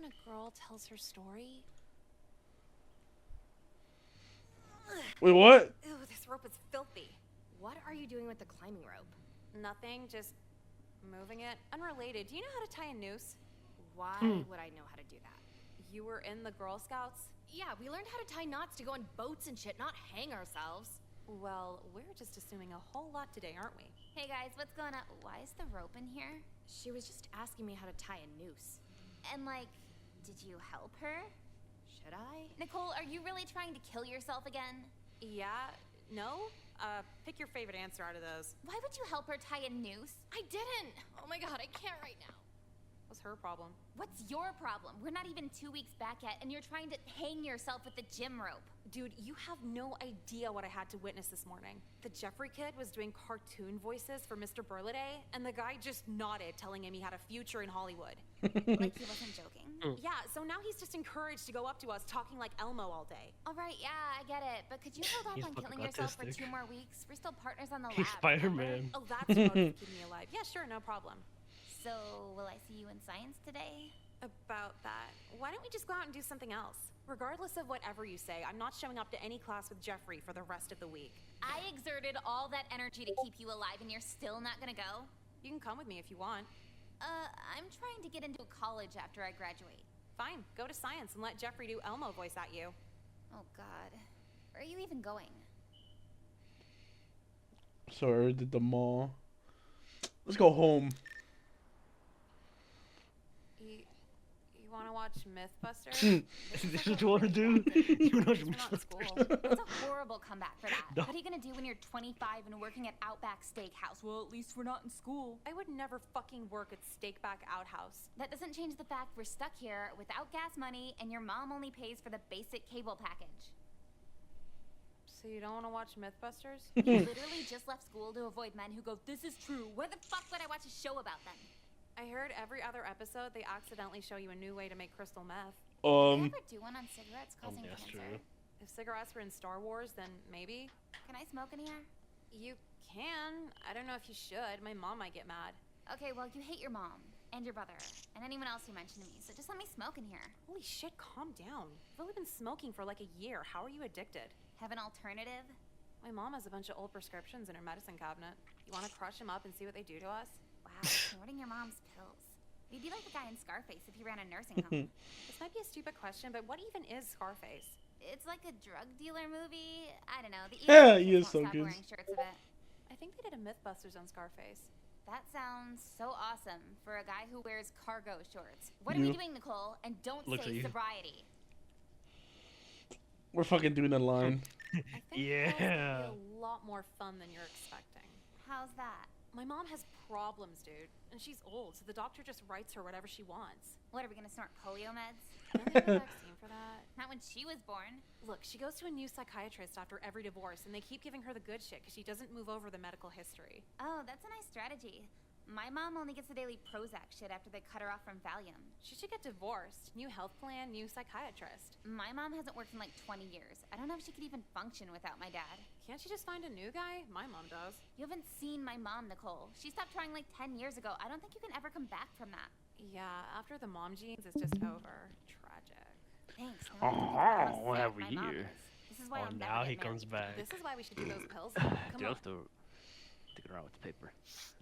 a girl tells her story? Wait, what? Ew, this rope is filthy. What are you doing with the climbing rope? Nothing, just moving it. Unrelated. Do you know how to tie a noose? Why would I know how to do that? You were in the Girl Scouts? Yeah, we learned how to tie knots to go on boats and shit, not hang ourselves. Well, we're just assuming a whole lot today, aren't we? Hey guys, what's going on? Why is the rope in here? She was just asking me how to tie a noose. And like, did you help her? Should I? Nicole, are you really trying to kill yourself again? Yeah? No? Pick your favorite answer out of those. Why would you help her tie a noose? I didn't! Oh my god, I can't right now. What's her problem? What's your problem? We're not even 2 weeks back yet, and you're trying to hang yourself with the gym rope. Dude, you have no idea what I had to witness this morning. The Jeffrey kid was doing cartoon voices for Mr. Burliday, and the guy just nodded, telling him he had a future in Hollywood. Like he wasn't joking. Yeah, so now he's just encouraged to go up to us talking like Elmo all day. All right, yeah, I get it. But could you hold He's off on killing fucking yourself for autistic. 2 more weeks? We're still partners on the lab. He's Spider-Man. Oh, that's what keeping me alive. Yeah, sure, no problem. So, will I see you in science today? About that, why don't we just go out and do something else? Regardless of whatever you say, I'm not showing up to any class with Jeffrey for the rest of the week. I exerted all that energy to keep you alive, and you're still not gonna go? You can come with me if you want. I'm trying to get into college after I graduate. Fine, go to science and let Jeffrey do Elmo voice at you. Oh god. Where are you even going? Sorry, did the mall. Let's go home. You want to watch Mythbusters? This is what you want to do? You want to We're not in school. That's a horrible comeback for that. No. What are you gonna do when you're 25 and working at Outback Steakhouse? Well, at least we're not in school. I would never fucking work at Steakback Outhouse. That doesn't change the fact we're stuck here without gas money and your mom only pays for the basic cable package. So you don't want to watch Mythbusters? You literally just left school to avoid men who go, this is true. Why the fuck would I watch a show about them? I heard every other episode they accidentally show you a new way to make crystal meth. Did they ever do one on cigarettes causing that's cancer? true. If cigarettes were in Star Wars, then maybe. Can I smoke in here? You can. I don't know if you should. My mom might get mad. Okay, well, you hate your mom and your brother and anyone else you mentioned to me, so just let me smoke in here. Holy shit, calm down. You've only been smoking for like a year. How are you addicted? Have an alternative? My mom has a bunch of old prescriptions in her medicine cabinet. You want to crush them up and see what they do to us? Wow, snorting your mom's pills. You'd be like the guy in Scarface if he ran a nursing home. This might be a stupid question, but what even is Scarface? It's like a drug dealer movie. I don't know. The Yeah, evil he is kids so won't stop good. wearing shirts of it. I think they did a Mythbusters on Scarface. That sounds so awesome for a guy who wears cargo shorts. What are we doing, Nicole? And don't Looks say like you. sobriety. We're fucking doing a line. I think Yeah. pills would be a lot more fun than you're expecting. How's that? My mom has problems, dude. And she's old, so the doctor just writes her whatever she wants. What, are we gonna snort polio meds? Don't they have a vaccine for that? Not when she was born. Look, she goes to a new psychiatrist after every divorce, and they keep giving her the good shit because she doesn't move over the medical history. Oh, that's a nice strategy. My mom only gets the daily Prozac shit after they cut her off from Valium. She should get divorced. New health plan, new psychiatrist. My mom hasn't worked in like 20 years. I don't know if she could even function without my dad. Can't she just find a new guy? My mom does. You haven't seen my mom, Nicole. She stopped trying like 10 years ago. I don't think you can ever come back from that. Yeah, after the mom genes, it's just over. Tragic. Thanks. Oh, what have we here? This is why Oh, I'll now never he get comes married. back. This is why we should do those pills. Come Do you on. have to stick it around with the paper?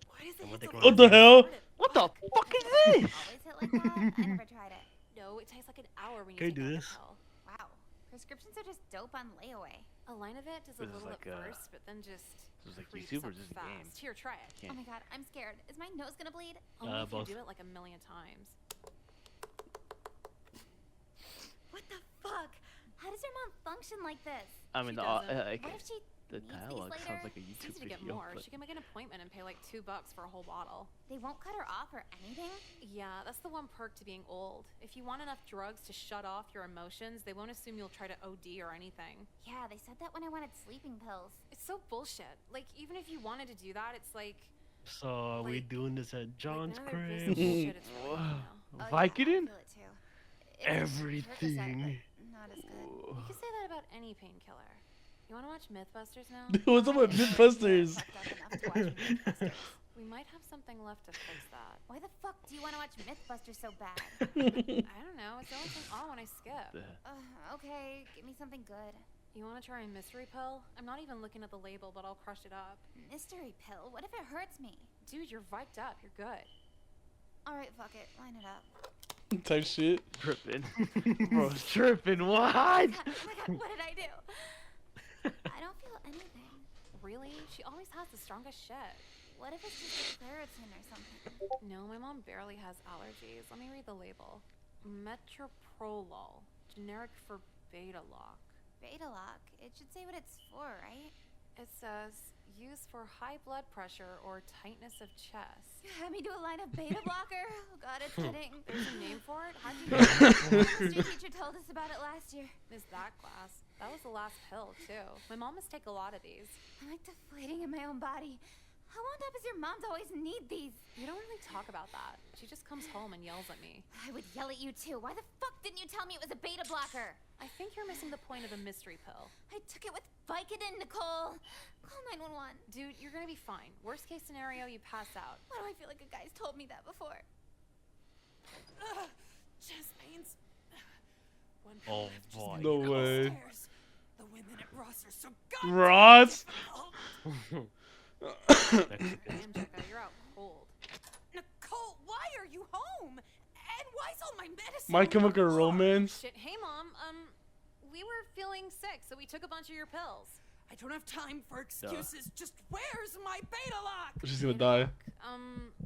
Why does it And hit what so they What the hell? What the fuck is this? Always hit like that? I never tried it. No, it takes like an hour when you Can you take do out this? the pill. Wow. Prescriptions are just dope on layaway. A line of it does a This is little like at a- first, but then just This is like creeps YouTube or up is this a game? fast. Here, try it. Yeah. Oh my god, I'm scared. Is my nose gonna bleed? Only if both. you do it like a million times. What the fuck? How does your mom function like this? I mean, She the, doesn't. What if she the needs these dialogue later? sounds like a It's YouTube easy to get video. more. But She can make an appointment and pay like $2 for a whole bottle. They won't cut her off or anything? Yeah, that's the one perk to being old. If you want enough drugs to shut off your emotions, they won't assume you'll try to OD or anything. Yeah, they said that when I wanted sleeping pills. It's so bullshit. Like, even if you wanted to do that, it's like... so are we like- doing this at John's like, none of their crib? business shit, it's really, Wow. you know. Oh, yeah, I Vicodin? feel it too. It's a Everything. Percocet, but not as good. Ooh. You can say that about any painkiller. You want to watch Mythbusters now? What's up with I Mythbusters? fucked up enough to watch Mythbusters. We might have something left to fix that. Why the fuck do you want to watch Mythbusters so bad? I don't know. It's the only thing on when I skip. Okay, give me something good. You want to try a mystery pill? I'm not even looking at the label, but I'll crush it up. Mystery pill? What if it hurts me? Dude, you're viked up. You're good. Alright, fuck it. Line it up. Type shit. Tripping. Bro's tripping. What? Oh my god, what did I do? I don't feel anything. Really? She always has the strongest shit. What if it's just a Claritin or something? No, my mom barely has allergies. Let me read the label. Metoprolol. Generic for Beta-Lock. Beta-Lock? It should say what it's for, right? It says, used for high blood pressure or tightness of chest. You had me do a line of beta blocker? Oh god, it's hitting. There's a name for it? How'd you know? The history teacher told us about it last year. Is that class? That was the last pill, too. My mom must take a lot of these. I'm like deflating in my own body. How wound up is your mom to always need these? We don't really talk about that. She just comes home and yells at me. I would yell at you too. Why the fuck didn't you tell me it was a beta blocker? I think you're missing the point of the mystery pill. I took it with Vicodin, Nicole. Call 911. Dude, you're gonna be fine. Worst case scenario, you pass out. Why do I feel like a guy's told me that before? Chest pains. One Oh, left, just boy. No go way. upstairs. The women at Ross are so goddamn Ross? difficult. Damn, Jekka, you're out cold. Nicole, why are you home? And why's all my medicine? My on the Chemical floor? Romance. Shit, hey mom, we were feeling sick, so we took a bunch of your pills. I don't have time for excuses. Just where's my beta lock? She's gonna die.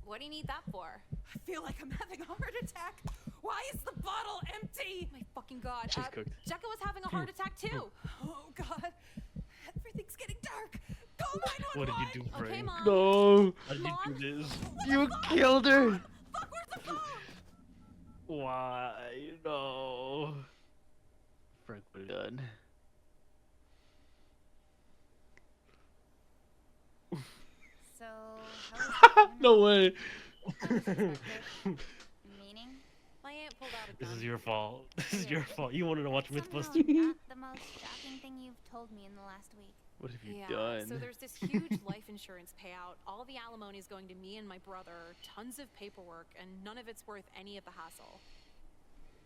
What do you need that for? I feel like I'm having a heart attack. Why is the bottle empty? My fucking god. She's cooked. Jekka was having a heart attack too. Oh god. Everything's getting dark. Call 911. What did you do, Okay, Frank? mom. No. How did Mom? you do this? You killed her! Fuck, where's the phone? Why? No. Frank would have done. So, how was No way. Meaning? My aunt pulled out a This gun. is your fault. This is your fault. You wanted to watch Somehow Mythbusters. not the most shocking thing you've told me in the last week. What have you Yeah, done? so there's this huge life insurance payout. All the alimony is going to me and my brother, tons of paperwork, and none of it's worth any of the hassle.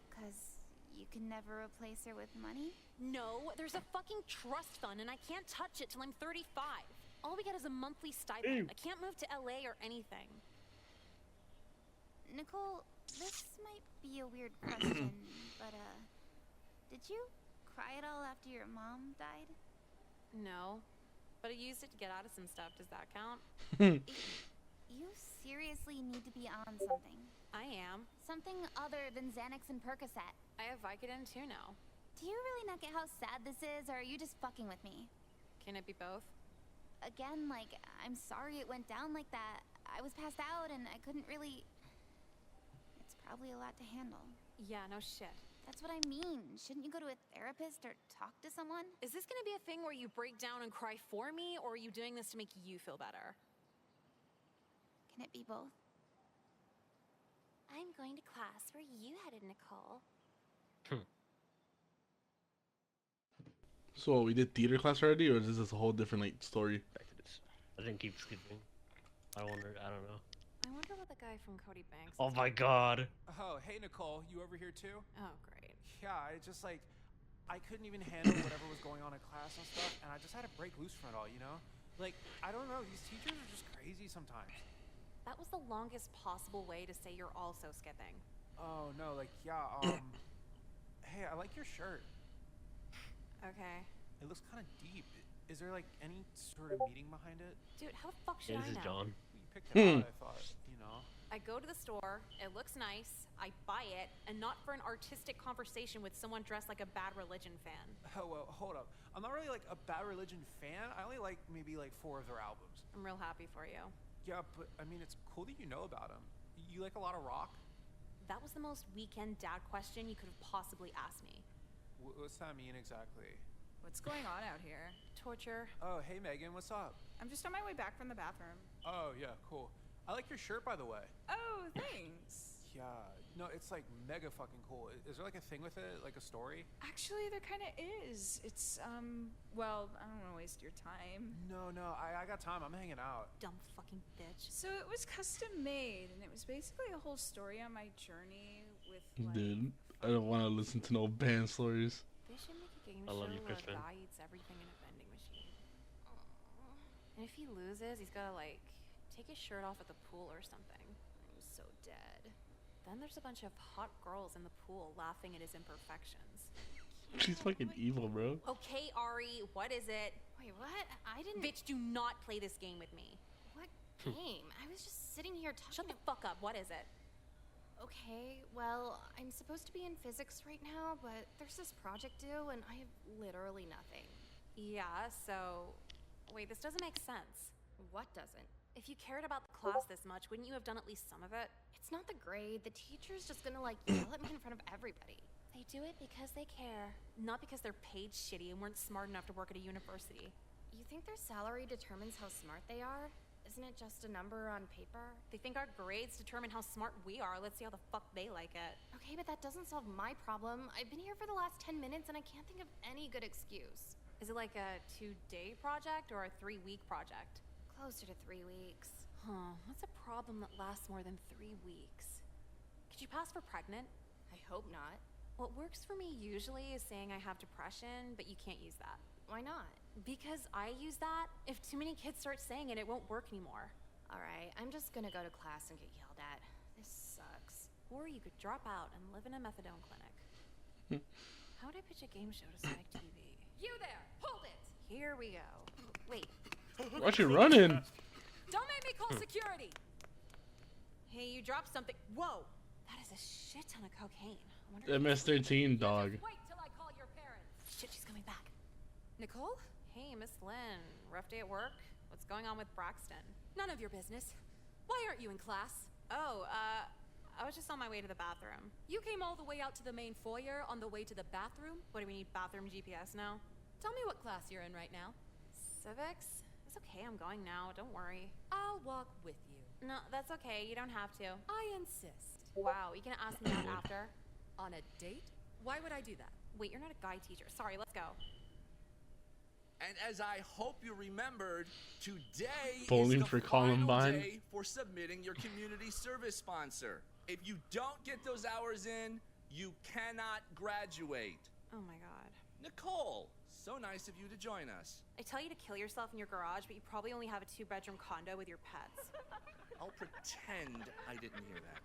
'Cause you can never replace her with money? No, there's a fucking trust fund and I can't touch it till I'm 35. All we get is a monthly stipend. I can't move to LA or anything. Nicole, this might be a weird question, but did you cry at all after your mom died? No, but I used it to get out of some stuff. Does that count? You seriously need to be on something. I am. Something other than Xanax and Percocet. I have Vicodin too now. Do you really not get how sad this is, or are you just fucking with me? Can it be both? Again, like, I'm sorry it went down like that. I was passed out and I couldn't really... It's probably a lot to handle. Yeah, no shit. That's what I mean. Shouldn't you go to a therapist or talk to someone? Is this gonna be a thing where you break down and cry for me, or are you doing this to make you feel better? Can it be both? I'm going to class where you headed, Nicole. So we did theater class already, or is this a whole different like story? Back to this. I didn't keep skipping. I don't know. I wonder what the guy from Cody Banks. Oh my god. Oh, hey Nicole, you over here too? Oh, great. Yeah, I just like, I couldn't even handle whatever was going on in class and stuff, and I just had to break loose from it all, you know? Like, I don't know, these teachers are just crazy sometimes. That was the longest possible way to say you're also skipping. Oh no, like, yeah, hey, I like your shirt. Okay. It looks kind of deep. Is there like any sort of meaning behind it? Dude, how the fuck should Yeah, I this is know? John. You picked it out, I thought, you know? I go to the store, it looks nice, I buy it, and not for an artistic conversation with someone dressed like a Bad Religion fan. Oh, well, hold up. I'm not really like a Bad Religion fan. I only like maybe like 4 of their albums. I'm real happy for you. Yeah, but I mean, it's cool that you know about them. You like a lot of rock? That was the most weekend dad question you could have possibly asked me. What's that mean exactly? What's going on out here? Torture. Oh, hey Megan, what's up? I'm just on my way back from the bathroom. Oh, yeah, cool. I like your shirt, by the way. Oh, thanks. Yeah, No, it's like mega fucking cool. Is there like a thing with it, like a story? Actually, there kind of is. It's, well, I don't want to waste your time. No, I got time. I'm hanging out. Dumb fucking bitch. So it was custom made, and it was basically a whole story on my journey with, like... Dude, I don't want to listen to no band stories. They should make a game I love show you, where a Crispin. guy eats everything in a vending machine. Aww. And if he loses, he's gotta, like, take his shirt off at the pool or something. I'm so dead. Then there's a bunch of hot girls in the pool laughing at his imperfections. She's fucking evil, bro. Okay, Ari, what is it? Wait, what? I didn't. Bitch, do not play this game with me. What game? I was just sitting here talking. Shut the fuck up. What is it? Okay, well, I'm supposed to be in physics right now, but there's this project due, and I have literally nothing. Yeah, so... Wait, this doesn't make sense. What doesn't? If you cared about the class this much, wouldn't you have done at least some of it? It's not the grade. The teacher's just gonna, like, yell at me in front of everybody. They do it because they care. Not because they're paid shitty and weren't smart enough to work at a university. You think their salary determines how smart they are? Isn't it just a number on paper? They think our grades determine how smart we are. Let's see how the fuck they like it. Okay, but that doesn't solve my problem. I've been here for the last 10 minutes and I can't think of any good excuse. Is it like a 2-day project or a 3-week project? Closer to 3 weeks. Huh, what's a problem that lasts more than 3 weeks? Could you pass for pregnant? I hope not. What works for me usually is saying I have depression, but you can't use that. Why not? Because I use that, if too many kids start saying it, it won't work anymore. Alright, I'm just gonna go to class and get yelled at. This sucks. Or you could drop out and live in a methadone clinic. How would I pitch a game show to Spike TV? You there! Hold it! Here we go. Wait, Why's she running? Don't make me call security! hey, you dropped something. Whoa! That is a shit ton of cocaine. I wonder if MS-13, dog. Wait till I call your parents! shit, she's coming back. Nicole? Hey, Miss Lynn. Rough day at work? What's going on with Braxton? None of your business. Why aren't you in class? Oh, I was just on my way to the bathroom. You came all the way out to the main foyer on the way to the bathroom? What, do we need bathroom GPS now? Tell me what class you're in right now. Civics? It's okay, I'm going now. Don't worry. I'll walk with you. No, that's okay. You don't have to. I insist. Wow, you can ask me that after? On a date? Why would I do that? Wait, you're not a guy teacher. Sorry, let's go. And as I hope you remembered, today Bowling is the for final Columbine. day for submitting your community service sponsor. If you don't get those hours in, you cannot graduate. Oh my god. Nicole, so nice of you to join us. I tell you to kill yourself in your garage, but you probably only have a 2-bedroom condo with your pets. I'll pretend I didn't hear that.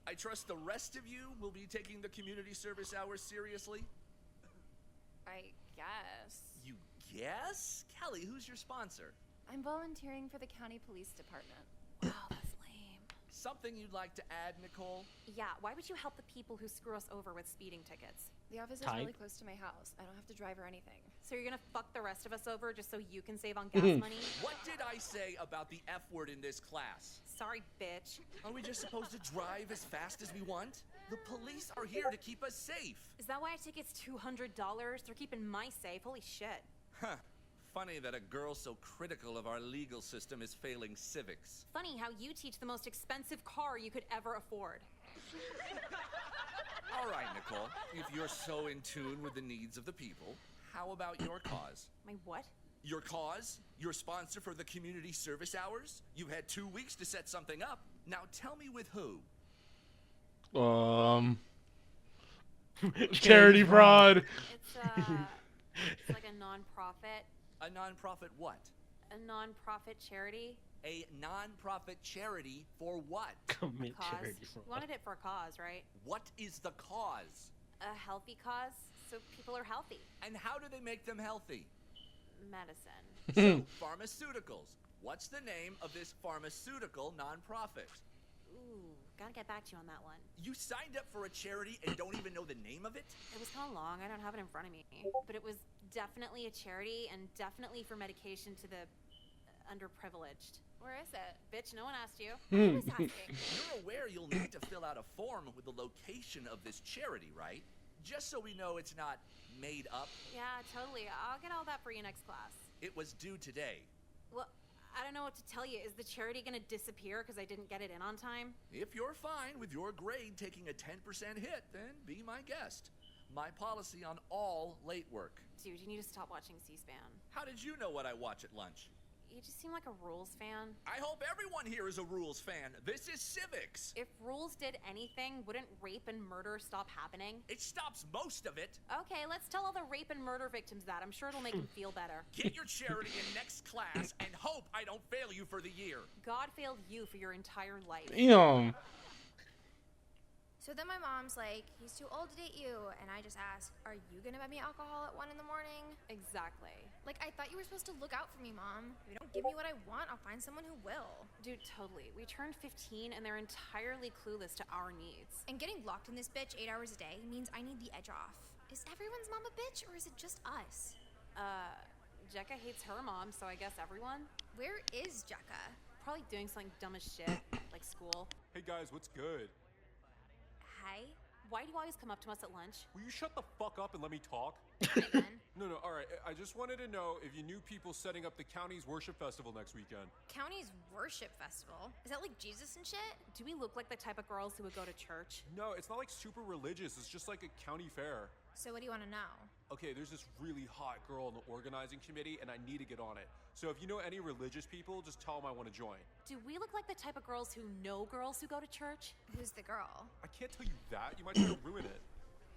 I trust the rest of you will be taking the community service hours seriously. I guess. You guess? Kelly, who's your sponsor? I'm volunteering for the county police department. Wow, that's lame. Something you'd like to add, Nicole? Yeah, why would you help the people who screw us over with speeding tickets? The office is Type. really close to my house. I don't have to drive or anything. So you're gonna fuck the rest of us over just so you can save on gas money? What did I say about the F word in this class? Sorry, bitch. Are we just supposed to drive as fast as we want? The police are here to keep us safe. Is that why a ticket's $200? They're keeping my safe. Holy shit. Huh. Funny that a girl so critical of our legal system is failing civics. Funny how you teach the most expensive car you could ever afford. All right, Nicole, if you're so in tune with the needs of the people, how about your cause? My what? Your cause? Your sponsor for the community service hours? You've had 2 weeks to set something up. Now tell me with who? Charity fraud. It's like a non-profit. A nonprofit what? A non-profit charity. A nonprofit charity for what? Commit Cause. charity You for wanted it for a cause, right? What is the cause? A healthy cause, so people are healthy. And how do they make them healthy? Medicine. So, pharmaceuticals. What's the name of this pharmaceutical nonprofit? Ooh, gotta get back to you on that one. You signed up for a charity and don't even know the name of it? It was kind of long. I don't have it in front of me. But it was definitely a charity and definitely for medication to the underprivileged. Where is it? Bitch, no one asked you. I was asking. You're aware you'll need to fill out a form with the location of this charity, right? Just so we know it's not made up. Yeah, totally. I'll get all that for you next class. It was due today. Well, I don't know what to tell you. Is the charity gonna disappear because I didn't get it in on time? If you're fine with your grade taking a 10% hit, then be my guest. My policy on all late work. Dude, you need to stop watching C-SPAN. How did you know what I watch at lunch? You just seem like a rules fan. I hope everyone here is a rules fan. This is civics. If rules did anything, wouldn't rape and murder stop happening? It stops most of it. Okay, let's tell all the rape and murder victims that. I'm sure it'll make them feel better. Get your charity in next class and hope I don't fail you for the year. God failed you for your entire life. Damn. So then my mom's like, he's too old to date you. And I just ask, are you gonna buy me alcohol at 1 in the morning? Exactly. Like, I thought you were supposed to look out for me, Mom. If you don't give me what I want, I'll find someone who will. Dude, totally. We turned 15 and they're entirely clueless to our needs. And getting locked in this bitch 8 hours a day means I need the edge off. Is everyone's mom a bitch, or is it just us? Jekka hates her mom, so I guess everyone? Where is Jekka? Probably doing something dumb as shit, like school. Hey guys, what's good? Hi. Why do you always come up to us at lunch? Will you shut the fuck up and let me talk? No, alright. I just wanted to know if you knew people setting up the county's worship festival next weekend. County's worship festival? Is that like Jesus and shit? Do we look like the type of girls who would go to church? No, it's not like super religious. It's just like a county fair. So what do you want to know? Okay, there's this really hot girl in the organizing committee and I need to get on it. So if you know any religious people, just tell them I want to join. Do we look like the type of girls who know girls who go to church? Who's the girl? I can't tell you that. You might try to ruin it.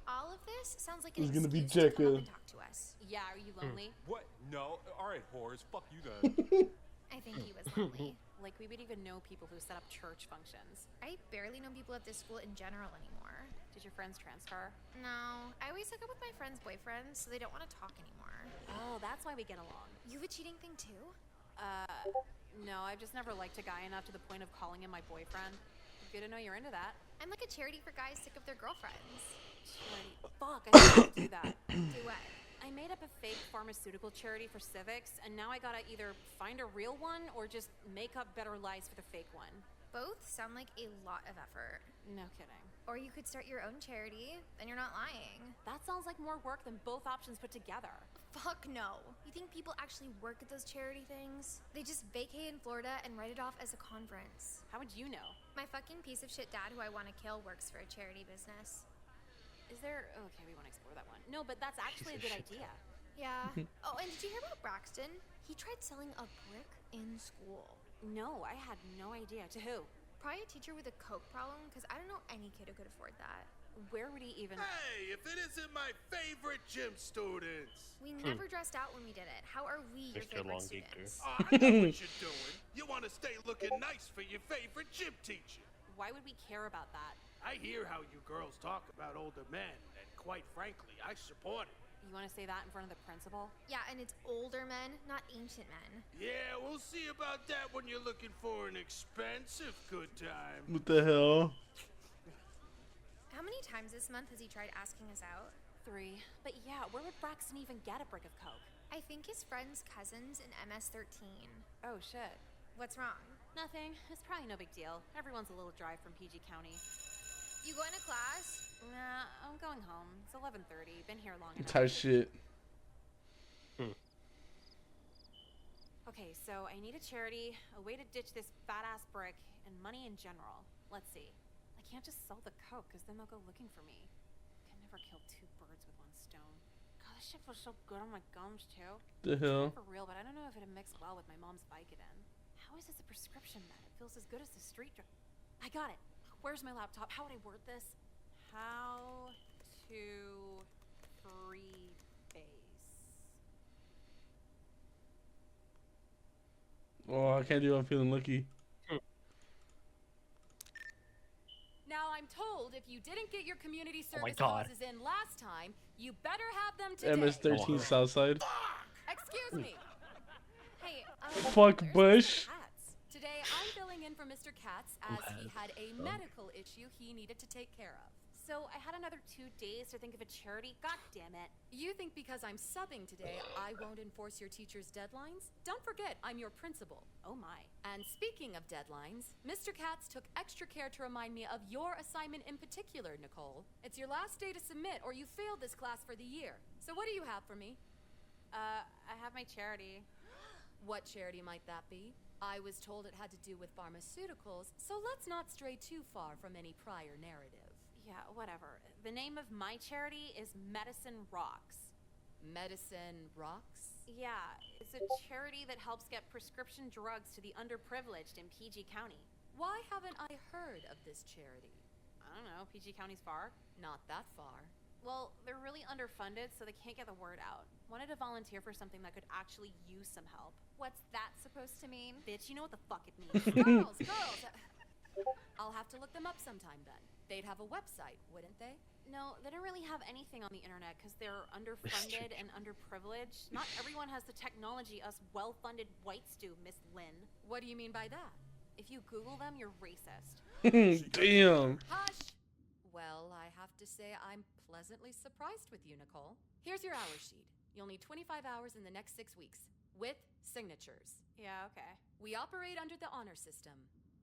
All of this sounds like an It's gonna be excuse to come Jekka. up and talk to us. Yeah, are you lonely? What? No? Alright, whores. Fuck you then. I think he was lonely. Like we would even know people who set up church functions. I barely know people at this school in general anymore. Did your friends transfer? No, I always hook up with my friends' boyfriends, so they don't want to talk anymore. Oh, that's why we get along. You have a cheating thing too? No, I've just never liked a guy enough to the point of calling him my boyfriend. Good to know you're into that. I'm like a charity for guys sick of their girlfriends. Charity. Fuck, I didn't do that. Do what? I made up a fake pharmaceutical charity for civics, and now I gotta either find a real one or just make up better lies for the fake one. Both sound like a lot of effort. No kidding. Or you could start your own charity, then you're not lying. That sounds like more work than both options put together. Fuck no. You think people actually work at those charity things? They just vacay in Florida and write it off as a conference. How would you know? My fucking piece of shit dad who I want to kill works for a charity business. Is there... Okay, we won't explore that one. No, but that's actually a good idea. Yeah. Oh, and did you hear about Braxton? He tried selling a brick in school. No, I had no idea. To who? Probably a teacher with a coke problem, because I don't know any kid who could afford that. Where would he even... Hey, if it isn't my favorite gym students. We never dressed out when we did it. How are we your Mr. favorite Longacre. students? Oh, I know what you're doing. You want to stay looking nice for your favorite gym teacher. Why would we care about that? I hear how you girls talk about older men, and quite frankly, I support it. You want to say that in front of the principal? Yeah, and it's older men, not ancient men. Yeah, we'll see about that when you're looking for an expensive good time. What the hell? How many times this month has he tried asking us out? 3. But yeah, where would Braxton even get a brick of coke? I think his friend's cousin's in MS-13. Oh, shit. What's wrong? Nothing. It's probably no big deal. Everyone's a little drive from PG County. You going to class? Nah, I'm going home. It's 11:30. Been here long enough. Type shit. Okay, so I need a charity, a way to ditch this fat-ass brick, and money in general. Let's see. I can't just sell the coke, because then they'll go looking for me. Can never kill 2 birds with 1 stone. God, this shit feels so good on my gums, too. The hell? For real, but I don't know if it'd mix well with my mom's Vicodin. How is this a prescription med? It feels as good as the street drug. I got it. Where's my laptop? How would I word this? How to freebase. Oh, I can't do it. I'm feeling lucky. Now I'm told if you didn't get your community Oh my service God. causes in last time, you better have them today. MS-13 Southside. Excuse me. Hey, Fuck there's Bush. Katz. Today I'm filling in for Mr. Katz as he had a Oh. medical issue he needed to take care of. So I had another 2 days to think of a charity. God damn it. You think because I'm subbing today, I won't enforce your teacher's deadlines? Don't forget, I'm your principal. Oh my. And speaking of deadlines, Mr. Katz took extra care to remind me of your assignment in particular, Nicole. It's your last day to submit or you failed this class for the year. So what do you have for me? I have my charity. What charity might that be? I was told it had to do with pharmaceuticals, so let's not stray too far from any prior narrative. Yeah, whatever. The name of my charity is Medicine Rocks. Medicine Rocks? Yeah, it's a charity that helps get prescription drugs to the underprivileged in PG County. Why haven't I heard of this charity? I don't know, PG County's far? Not that far. Well, they're really underfunded, so they can't get the word out. Wanted to volunteer for something that could actually use some help. What's that supposed to mean? Bitch, you know what the fuck it means. Girls! I'll have to look them up sometime then. They'd have a website, wouldn't they? No, they don't really have anything on the internet because they're underfunded and underprivileged. Not everyone has the technology us well-funded whites do, Miss Lynn. What do you mean by that? If you Google them, you're racist. Damn. Hush! Well, I have to say I'm pleasantly surprised with you, Nicole. Here's your hour sheet. You'll need 25 hours in the next 6 weeks, with signatures. Yeah, okay. We operate under the honor system,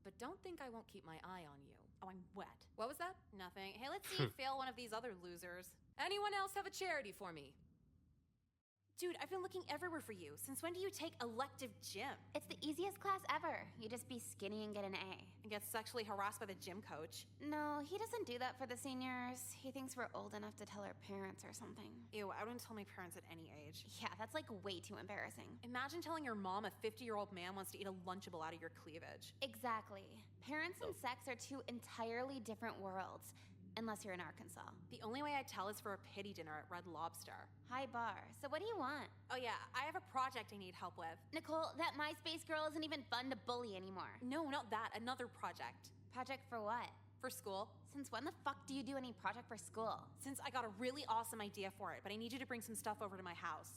but don't think I won't keep my eye on you. Oh, I'm wet. What was that? Nothing. Hey, let's see you fail one of these other losers. Anyone else have a charity for me? Dude, I've been looking everywhere for you. Since when do you take elective gym? It's the easiest class ever. You just be skinny and get an A. And get sexually harassed by the gym coach? No, he doesn't do that for the seniors. He thinks we're old enough to tell our parents or something. Ew, I wouldn't tell my parents at any age. Yeah, that's like way too embarrassing. Imagine telling your mom a 50-year-old man wants to eat a Lunchable out of your cleavage. Exactly. Parents and sex are two entirely different worlds. Unless you're in Arkansas. The only way I tell is for a pity dinner at Red Lobster. High bar. So what do you want? Oh yeah, I have a project I need help with. Nicole, that MySpace girl isn't even fun to bully anymore. No, not that. Another project. Project for what? For school. Since when the fuck do you do any project for school? Since I got a really awesome idea for it, but I need you to bring some stuff over to my house.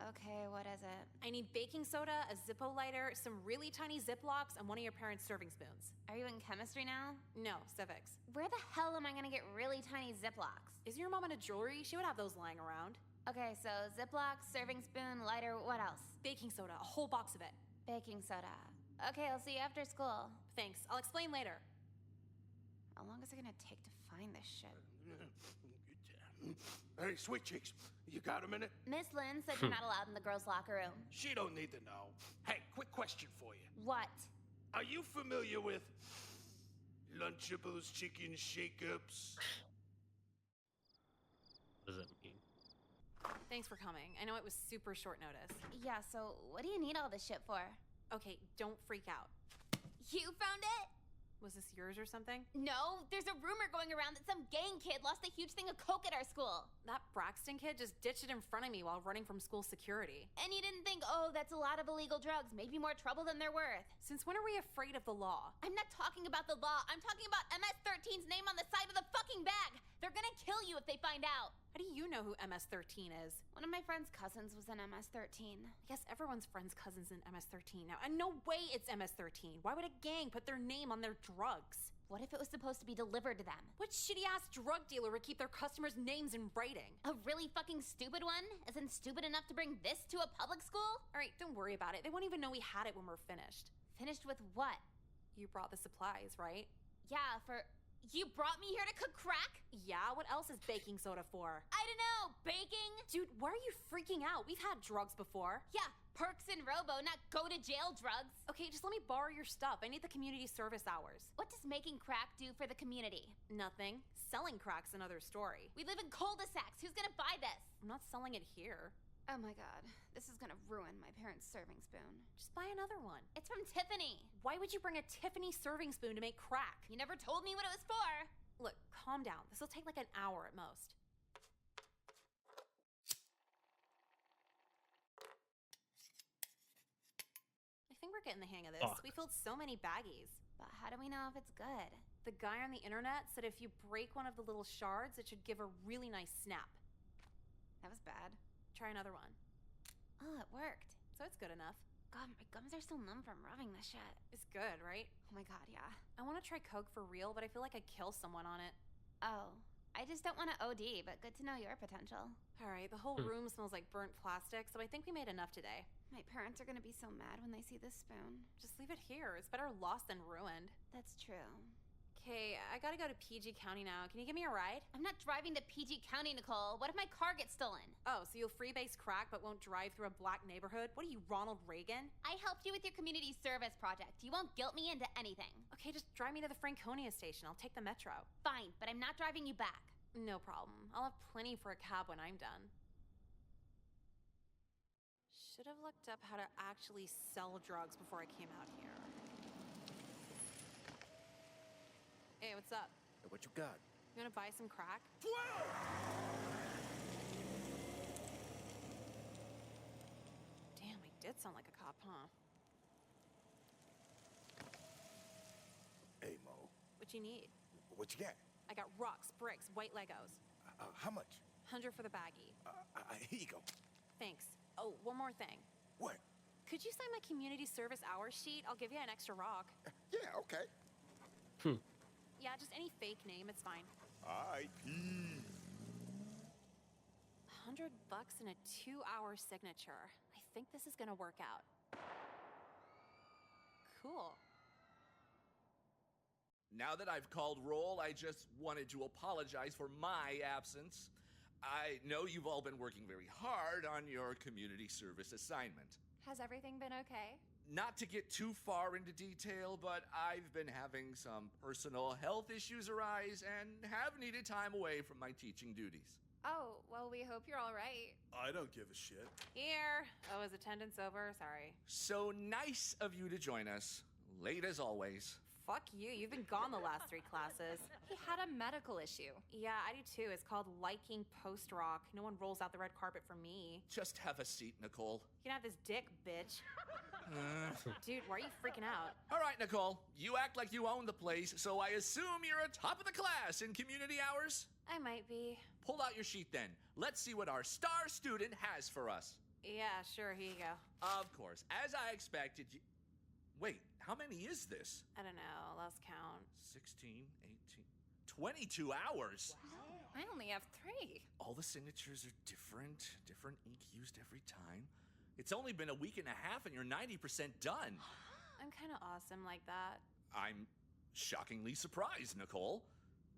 Okay, what is it? I need baking soda, a Zippo lighter, some really tiny Ziplocs, and one of your parents' serving spoons. Are you in chemistry now? No, civics. Where the hell am I gonna get really tiny Ziplocs? Isn't your mom into jewelry? She would have those lying around. Okay, so Ziplocs, serving spoon, lighter, what else? Baking soda, a whole box of it. Baking soda. Okay, I'll see you after school. Thanks, I'll explain later. How long is it gonna take to find this shit? Hey, sweet cheeks, you got a minute? Miss Lynn said you're not allowed in the girls' locker room. She don't need to know. Hey, quick question for you. What? Are you familiar with Lunchables chicken shake-ups? What does that mean? Thanks for coming. I know it was super short notice. Yeah, so what do you need all this shit for? Okay, don't freak out. You found it? Was this yours or something? No, there's a rumor going around that some gang kid lost a huge thing of coke at our school. That Braxton kid just ditched it in front of me while running from school security. And you didn't think, oh, that's a lot of illegal drugs, maybe more trouble than they're worth. Since when are we afraid of the law? I'm not talking about the law, I'm talking about MS-13's name on the side of the fucking bag. They're gonna kill you if they find out. How do you know who MS-13 is? One of my friend's cousins was in MS-13. I guess everyone's friend's cousin's in MS-13 now. And no way it's MS-13. Why would a gang put their name on their drugs? What if it was supposed to be delivered to them? What shitty-ass drug dealer would keep their customers' names in writing? A really fucking stupid one? As in stupid enough to bring this to a public school? Alright, don't worry about it. They won't even know we had it when we're finished. Finished with what? You brought the supplies, right? Yeah, for... You brought me here to cook crack? Yeah, what else is baking soda for? I don't know, baking? Dude, why are you freaking out? We've had drugs before. Yeah, perks and robo, not go to jail drugs. Okay, just let me borrow your stuff. I need the community service hours. What does making crack do for the community? Nothing. Selling crack's another story. We live in cul-de-sacs. Who's gonna buy this? I'm not selling it here. Oh my god, this is gonna ruin my parents' serving spoon. Just buy another one. It's from Tiffany. Why would you bring a Tiffany serving spoon to make crack? You never told me what it was for. Look, calm down. This will take like an hour at most. I think we're getting the hang of this. Fuck. We filled so many baggies. But how do we know if it's good? The guy on the internet said if you break one of the little shards, it should give a really nice snap. That was bad. Try another one. Oh, it worked. So it's good enough. God, my gums are still numb from rubbing this shit. It's good, right? Oh my god, yeah. I want to try Coke for real, but I feel like I'd kill someone on it. Oh, I just don't want to OD, but good to know your potential. All right, the whole room smells like burnt plastic, so I think we made enough today. My parents are gonna be so mad when they see this spoon. Just leave it here. It's better lost than ruined. That's true. Okay, I gotta go to PG County now. Can you give me a ride? I'm not driving to PG County, Nicole. What if my car gets stolen? Oh, so you'll freebase crack but won't drive through a black neighborhood? What are you, Ronald Reagan? I helped you with your community service project. You won't guilt me into anything. Okay, just drive me to the Franconia station. I'll take the metro. Fine, but I'm not driving you back. No problem. I'll have plenty for a cab when I'm done. Should have looked up how to actually sell drugs before I came out here. Hey, what's up? Hey, what you got? You wanna buy some crack? Damn, I did sound like a cop, huh? Hey, Mo. What you need? What you got? I got rocks, bricks, white Legos. How much? 100 for the baggie. Here you go. Thanks. Oh, one more thing. What? Could you sign my community service hours sheet? I'll give you an extra rock. Yeah, okay. Yeah, just any fake name, it's fine. IP. $100 and a 2-hour signature. I think this is gonna work out. Cool. Now that I've called roll, I just wanted to apologize for my absence. I know you've all been working very hard on your community service assignment. Has everything been okay? Not to get too far into detail, but I've been having some personal health issues arise and have needed time away from my teaching duties. Oh, well, we hope you're all right. I don't give a shit. Here. Oh, is attendance over? Sorry. So nice of you to join us. Late as always. Fuck you. You've been gone the last 3 classes. He had a medical issue. Yeah, I do too. It's called liking post-rock. No one rolls out the red carpet for me. Just have a seat, Nicole. You can have this dick, bitch. Dude, why are you freaking out? All right, Nicole. You act like you own the place, so I assume you're a top of the class in community hours? I might be. Pull out your sheet then. Let's see what our star student has for us. Yeah, sure. Here you go. Of course. As I expected, Wait, how many is this? I don't know. Lost count. 16, 18, 22 hours. I only have 3. All the signatures are different ink used every time. It's only been a week and a half and you're 90% done. I'm kind of awesome like that. I'm shockingly surprised, Nicole.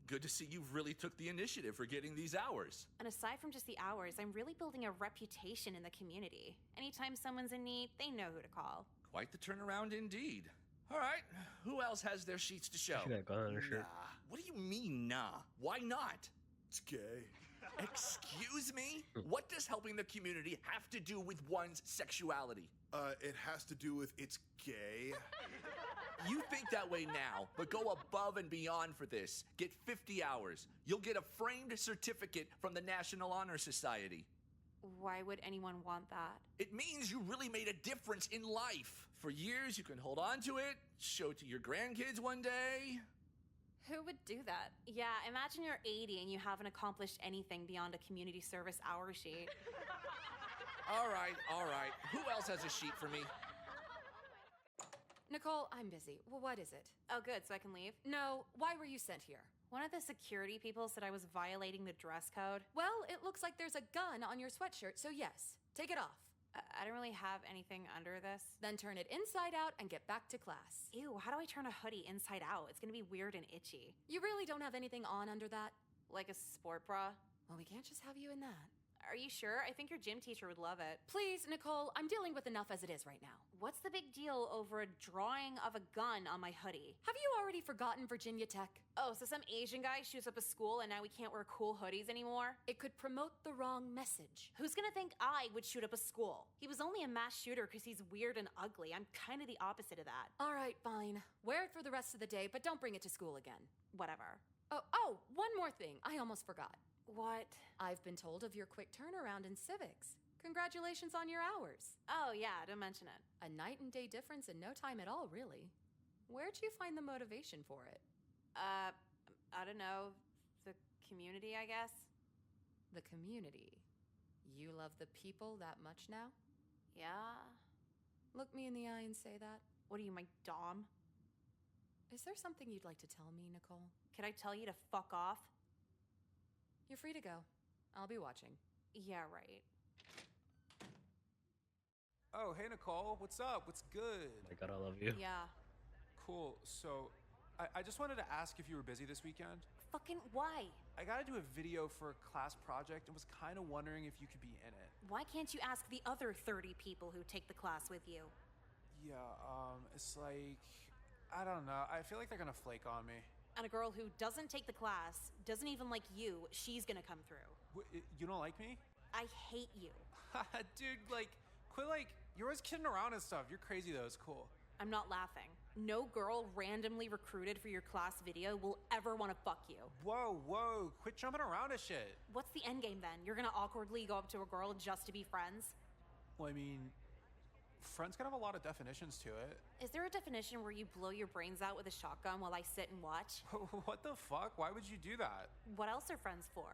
Good to see you've really took the initiative for getting these hours. And aside from just the hours, I'm really building a reputation in the community. Anytime someone's in need, they know who to call. Quite the turnaround indeed. All right, who else has their sheets to show? She got a gun on her shirt. Nah. What do you mean, nah? Why not? It's gay. Excuse me? What does helping the community have to do with one's sexuality? It has to do with it's gay. You think that way now, but go above and beyond for this. Get 50 hours. You'll get a framed certificate from the National Honor Society. Why would anyone want that? It means you really made a difference in life. For years, you can hold on to it, show it to your grandkids one day. Who would do that? Yeah, imagine you're 80 and you haven't accomplished anything beyond a community service hour sheet. All right. Who else has a sheet for me? Nicole, I'm busy. Well, what is it? Oh, good, so I can leave? No, why were you sent here? One of the security people said I was violating the dress code. Well, it looks like there's a gun on your sweatshirt, so yes, take it off. I don't really have anything under this. Then turn it inside out and get back to class. Ew, how do I turn a hoodie inside out? It's gonna be weird and itchy. You really don't have anything on under that? Like a sport bra? Well, we can't just have you in that. Are you sure? I think your gym teacher would love it. Please, Nicole, I'm dealing with enough as it is right now. What's the big deal over a drawing of a gun on my hoodie? Have you already forgotten Virginia Tech? Oh, so some Asian guy shoots up a school and now we can't wear cool hoodies anymore? It could promote the wrong message. Who's gonna think I would shoot up a school? He was only a mass shooter because he's weird and ugly. I'm kind of the opposite of that. All right, fine. Wear it for the rest of the day, but don't bring it to school again. Whatever. Oh, one more thing. I almost forgot. What? I've been told of your quick turnaround in civics. Congratulations on your hours. Oh, yeah, don't mention it. A night and day difference in no time at all, really. Where'd you find the motivation for it? I don't know. The community, I guess. The community. You love the people that much now? Yeah. Look me in the eye and say that. What are you, my dom? Is there something you'd like to tell me, Nicole? Can I tell you to fuck off? You're free to go. I'll be watching. Yeah, right. Oh, hey, Nicole. What's up? What's good? Oh my god, I love you. Yeah. Cool. So, I just wanted to ask if you were busy this weekend. Fucking why? I gotta do a video for a class project and was kind of wondering if you could be in it. Why can't you ask the other 30 people who take the class with you? Yeah, it's like, I don't know. I feel like they're gonna flake on me. And a girl who doesn't take the class, doesn't even like you, she's gonna come through. You don't like me? I hate you. Dude, like, quit, like, you're always kidding around and stuff. You're crazy though, it's cool. I'm not laughing. No girl randomly recruited for your class video will ever want to fuck you. Whoa, quit jumping around and shit. What's the end game then? You're gonna awkwardly go up to a girl just to be friends? Well, I mean, friends can have a lot of definitions to it. Is there a definition where you blow your brains out with a shotgun while I sit and watch? What the fuck? Why would you do that? What else are friends for?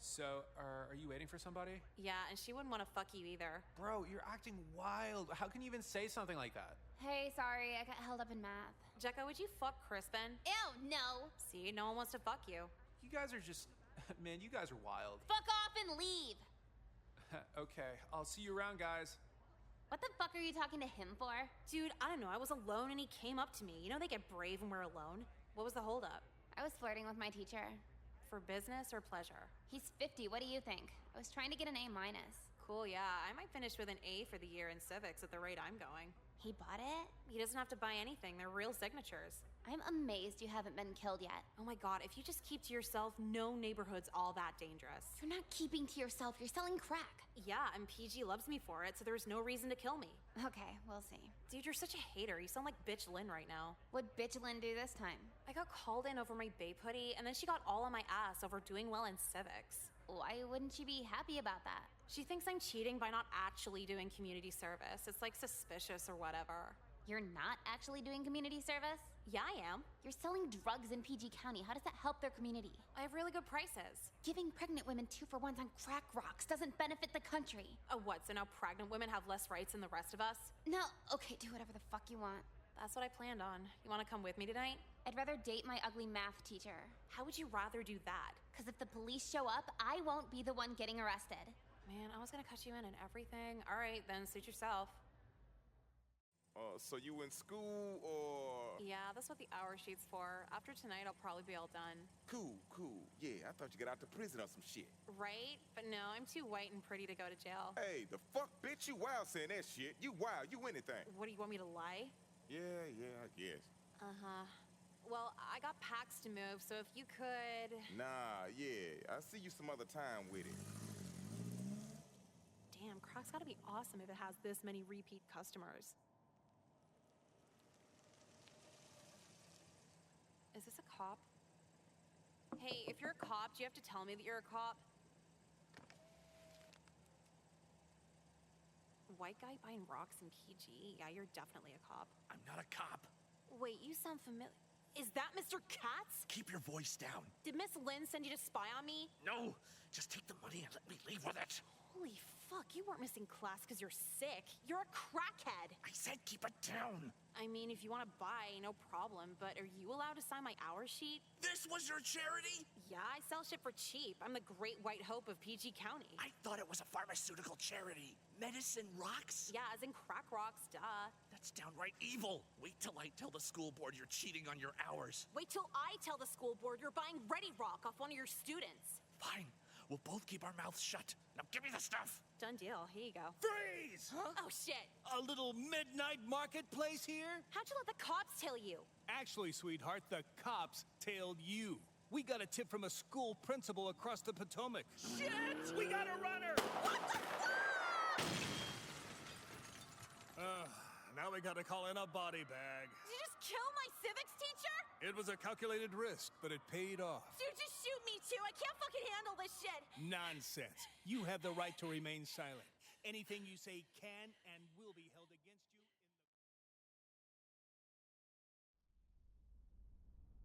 So, are you waiting for somebody? Yeah, and she wouldn't want to fuck you either. Bro, you're acting wild. How can you even say something like that? Hey, sorry, I got held up in math. Jekka, would you fuck Crispin? Ew, no. See, no one wants to fuck you. You guys are just, man, you guys are wild. Fuck off and leave. Okay, I'll see you around, guys. What the fuck are you talking to him for? Dude, I don't know, I was alone and he came up to me. You know they get brave when we're alone. What was the holdup? I was flirting with my teacher. For business or pleasure? He's 50, what do you think? I was trying to get an A-. Cool, yeah, I might finish with an A for the year in civics at the rate I'm going. He bought it? He doesn't have to buy anything, they're real signatures. I'm amazed you haven't been killed yet. Oh my god, if you just keep to yourself, no neighborhood's all that dangerous. You're not keeping to yourself, you're selling crack. Yeah, and PG loves me for it, so there's no reason to kill me. Okay, we'll see. Dude, you're such a hater. You sound like Bitch Lynn right now. What'd Bitch Lynn do this time? I got called in over my babe hoodie, and then she got all on my ass over doing well in civics. Why wouldn't she be happy about that? She thinks I'm cheating by not actually doing community service. It's like suspicious or whatever. You're not actually doing community service? Yeah, I am. You're selling drugs in PG County. How does that help their community? I have really good prices. Giving pregnant women 2-for-1s on crack rocks doesn't benefit the country. Oh, what? So now pregnant women have less rights than the rest of us? No, okay, do whatever the fuck you want. That's what I planned on. You want to come with me tonight? I'd rather date my ugly math teacher. How would you rather do that? Because if the police show up, I won't be the one getting arrested. Man, I was gonna cut you in and everything. All right, then suit yourself. So you in school or? Yeah, that's what the hour sheet's for. After tonight, I'll probably be all done. Cool. Yeah, I thought you got out to prison or some shit. Right? But no, I'm too white and pretty to go to jail. Hey, the fuck, bitch, you wild saying that shit. You wild, you anything. What, do you want me to lie? Yeah, I guess. Uh-huh. Well, I got packs to move, so if you could... Nah, yeah, I'll see you some other time with it. Damn, Croc's gotta be awesome if it has this many repeat customers. Is this a cop? Hey, if you're a cop, do you have to tell me that you're a cop? White guy buying rocks in PG? Yeah, you're definitely a cop. I'm not a cop. Wait, you sound familiar. Is that Mr. Katz? Keep your voice down. Did Miss Lynn send you to spy on me? No, just take the money and let me leave with it. Holy fuck, you weren't missing class because you're sick. You're a crackhead. I said keep it down. I mean, if you want to buy, no problem, but are you allowed to sign my hour sheet? This was your charity? Yeah, I sell shit for cheap. I'm the great white hope of PG County. I thought it was a pharmaceutical charity. Medicine rocks? Yeah, as in crack rocks, duh. That's downright evil. Wait till I tell the school board you're cheating on your hours. Wait till I tell the school board you're buying Ready Rock off one of your students. Fine. We'll both keep our mouths shut. Now give me the stuff. Done deal. Here you go. Freeze! Huh? Oh, shit. A little midnight marketplace here? How'd you let the cops tail you? Actually, sweetheart, the cops tailed you. We got a tip from a school principal across the Potomac. Shit! We got a runner! What the fuck? Now we gotta call in a body bag. Did you just kill my civics teacher? It was a calculated risk, but it paid off. Dude, just shoot me too. I can't fucking handle this shit. Nonsense. You have the right to remain silent. Anything you say can and will be held against you in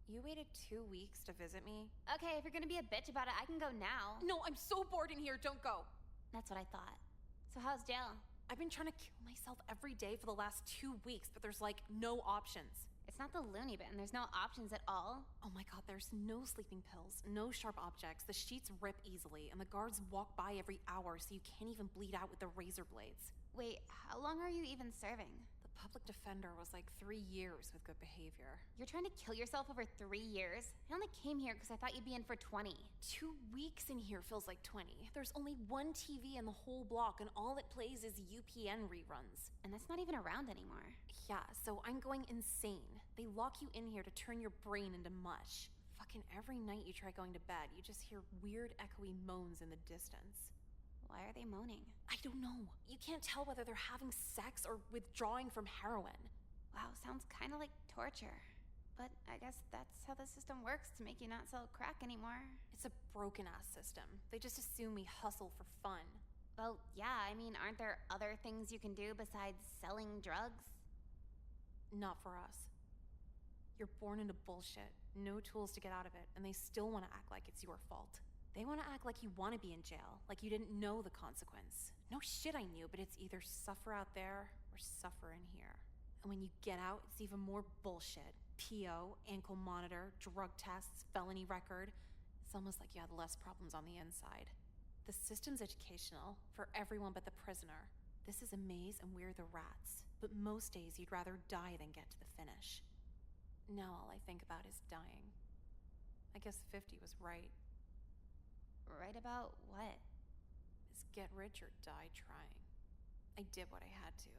the... You waited 2 weeks to visit me? Okay, if you're gonna be a bitch about it, I can go now. No, I'm so bored in here. Don't go. That's what I thought. So how's jail? I've been trying to kill myself every day for the last 2 weeks, but there's like no options. It's not the loony bin. There's no options at all. Oh my god, there's no sleeping pills, no sharp objects, the sheets rip easily, and the guards walk by every hour so you can't even bleed out with the razor blades. Wait, how long are you even serving? The public defender was like 3 years with good behavior. You're trying to kill yourself over 3 years? I only came here because I thought you'd be in for 20. 2 weeks in here feels like 20. There's only one TV in the whole block, and all it plays is UPN reruns. And that's not even around anymore. Yeah, so I'm going insane. They lock you in here to turn your brain into mush. Fucking every night you try going to bed, you just hear weird echoey moans in the distance. Why are they moaning? I don't know. You can't tell whether they're having sex or withdrawing from heroin. Wow, sounds kind of like torture. But I guess that's how the system works to make you not sell crack anymore. It's a broken-ass system. They just assume we hustle for fun. Well, yeah, I mean, aren't there other things you can do besides selling drugs? Not for us. You're born into bullshit, no tools to get out of it, and they still want to act like it's your fault. They want to act like you want to be in jail, like you didn't know the consequence. No shit, I knew, but it's either suffer out there or suffer in here. And when you get out, it's even more bullshit. PO, ankle monitor, drug tests, felony record. It's almost like you had less problems on the inside. The system's educational for everyone but the prisoner. This is a maze and we're the rats. But most days you'd rather die than get to the finish. Now all I think about is dying. I guess 50 was right. Right about what? Is get rich or die trying. I did what I had to.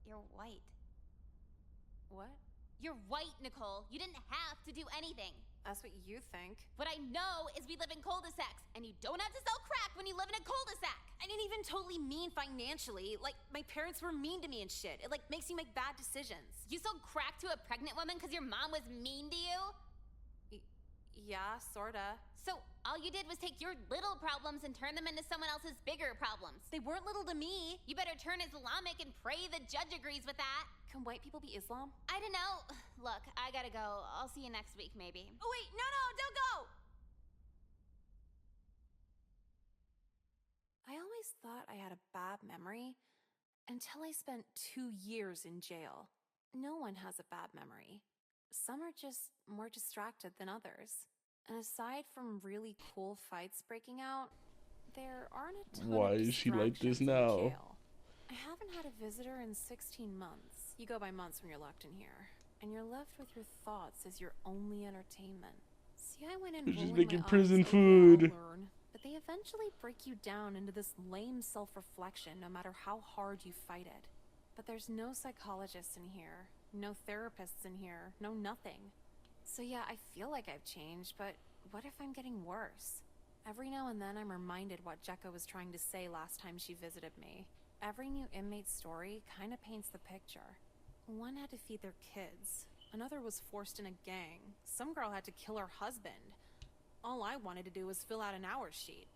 You're white. What? You're white, Nicole. You didn't have to do anything. That's what you think. What I know is we live in cul-de-sacs, and you don't have to sell crack when you live in a cul-de-sac. I didn't even totally mean financially. Like, my parents were mean to me and shit. It, like, makes you make bad decisions. You sold crack to a pregnant woman because your mom was mean to you? Yeah, sorta. So all you did was take your little problems and turn them into someone else's bigger problems. They weren't little to me. You better turn Islamic and pray the judge agrees with that. Can white people be Islam? I don't know. Look, I gotta go. I'll see you next week, maybe. Oh, wait, no, don't go! I always thought I had a bad memory until I spent 2 years in jail. No one has a bad memory. Some are just more distracted than others. And aside from really cool fights breaking out, there aren't a ton Why of is she like this distractions in now? jail. I haven't had a visitor in 16 months. You go by months when you're locked in here. And you're left with your thoughts as your only entertainment. See, I went in They're just rolling making my prison eyes, okay, food. I'll learn. But they eventually break you down into this lame self-reflection no matter how hard you fight it. But there's no psychologists in here, no therapists in here, no nothing. So yeah, I feel like I've changed, but what if I'm getting worse? Every now and then I'm reminded what Jekka was trying to say last time she visited me. Every new inmate's story kind of paints the picture. One had to feed their kids. Another was forced in a gang. Some girl had to kill her husband. All I wanted to do was fill out an hours sheet.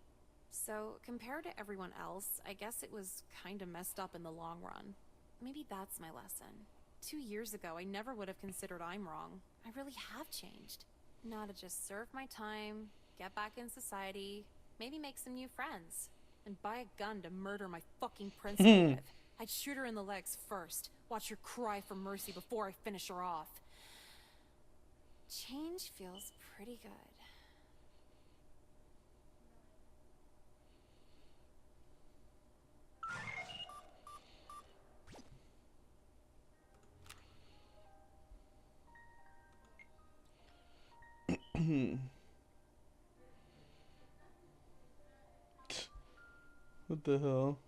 So, compared to everyone else, I guess it was kind of messed up in the long run. Maybe that's my lesson. 2 years ago, I never would have considered I'm wrong. I really have changed. Now to just serve my time, get back in society, maybe make some new friends, and buy a gun to murder my fucking principal with. I'd shoot her in the legs first, watch her cry for mercy before I finish her off. Change feels pretty good. What the hell?